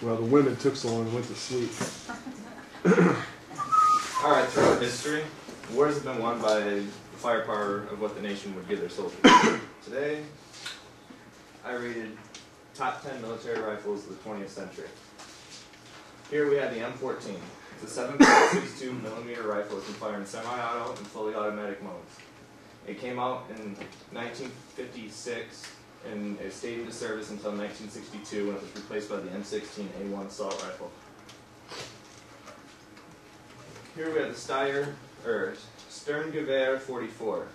Well, the women took so long and went to sleep. Alright, throughout history, wars have been won by the firepower of what the nation would give their soldiers. Today, I rated top 10 military rifles of the 20th century. Here we have the M14. It's a 7.62 millimeter rifle that can fire in semi-auto and fully automatic modes. It came out in 1956 and it stayed into service until 1962 when it was replaced by the M16A1 assault rifle. Here we have the STEYR, or STURMGEWEHR 44.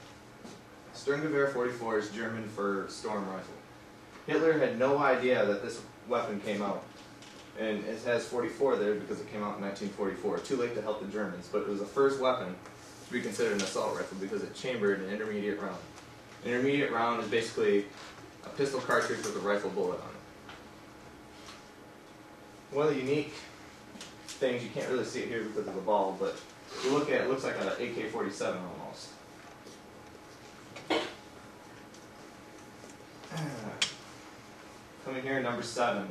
STURMGEWEHR 44 is German for storm rifle. Hitler had no idea that this weapon came out. And it has 44 there because it came out in 1944. Too late to help the Germans, but it was the first weapon to be considered an assault rifle because it chambered an intermediate round. An intermediate round is basically a pistol cartridge with a rifle bullet on it. One of the unique things, you can't really see it here because of the ball, but if you look at it, it looks like an AK-47 almost. Coming here, number 7.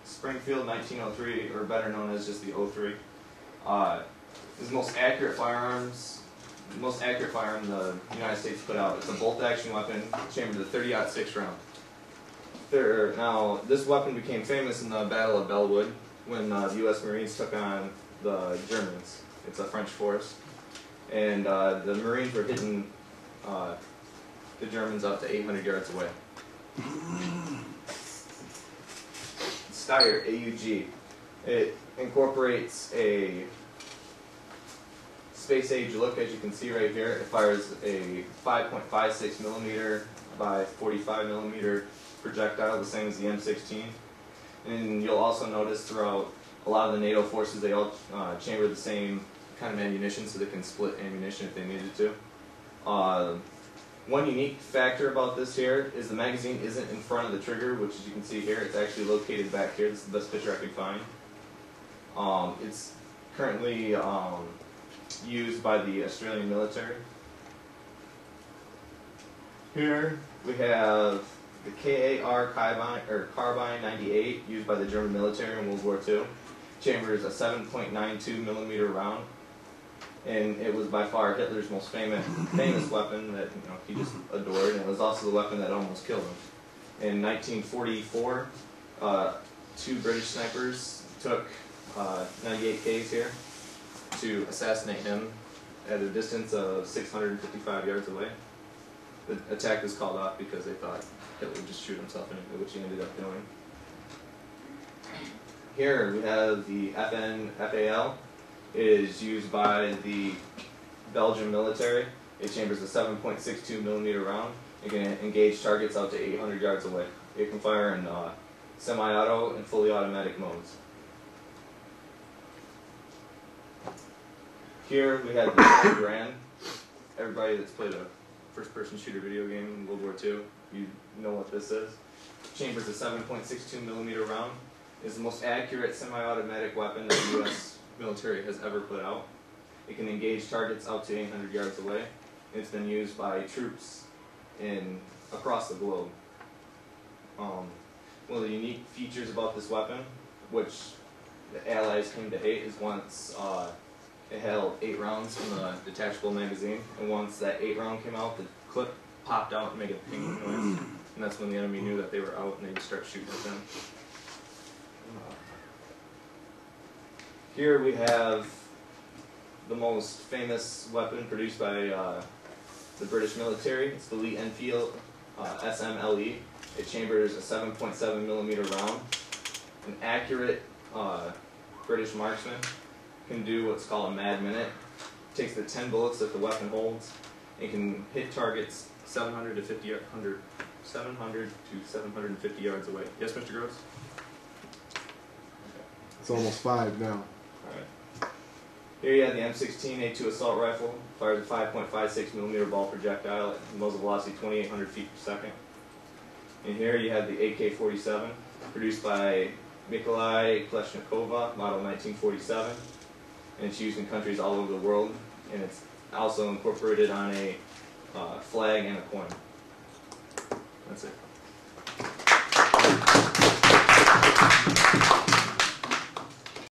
Springfield 1903, or better known as just the 03. Is the most accurate firearm the United States put out. It's a bolt-action weapon, chambered to 30-06 round. Now, this weapon became famous in the Battle of Bellwood when the U.S. Marines took on the Germans. It's a French force, and the Marines were hitting the Germans up to 800 yards away. STEYR, AUG. It incorporates a space-age look, as you can see right here. It fires a 5.56 millimeter by 45 millimeter projectile, the same as the M16. And you'll also notice throughout a lot of the NATO forces, they all chamber the same kind of ammunition, so they can split ammunition if they needed to. One unique factor about this here is the magazine isn't in front of the trigger, which as you can see here, it's actually located back here. This is the best picture I could find. It's currently used by the Australian military. Here we have the KAR carbine 98 used by the German military in World War II. Chambers a 7.92 millimeter round. And it was by far Hitler's most famous weapon that he just adored, and it was also the weapon that almost killed him. In 1944, 2 British snipers took 98 Ks here to assassinate him at a distance of 655 yards away. The attack was called off because they thought Hitler would just shoot himself anyway, which he ended up doing. Here we have the FAL. It is used by the Belgian military. It chambers a 7.62 millimeter round. It can engage targets out to 800 yards away. It can fire in semi-auto and fully automatic modes. Here we have the Garand. Everybody that's played a first-person shooter video game in World War II, you know what this is. Chambers a 7.62 millimeter round. It's the most accurate semi-automatic weapon that the U.S. military has ever put out. It can engage targets up to 800 yards away. It's been used by troops across the globe. One of the unique features about this weapon, which the Allies came to hate, is once it held 8 rounds from the detachable magazine, and once that 8 round came out, the clip popped out and made a ping noise, and that's when the enemy knew that they were out and they'd start shooting at them. Here we have the most famous weapon produced by the British military. It's the LEE-ENFIELD SMLE. It chambers a 7.7 millimeter round. An accurate British marksman can do what's called a mad minute. It takes the 10 bullets that the weapon holds. It can hit targets 700 to 750 yards away. Yes, Mr. Gross? It's almost 5 now. Alright. Here you have the M16A2 assault rifle. Fires a 5.56 millimeter ball projectile at muzzle velocity 2,800 feet per second. And here you have the AK-47, produced by Nikolai Kleshnikova, model 1947. And it's used in countries all over the world. And it's also incorporated on a flag and a coin. That's it.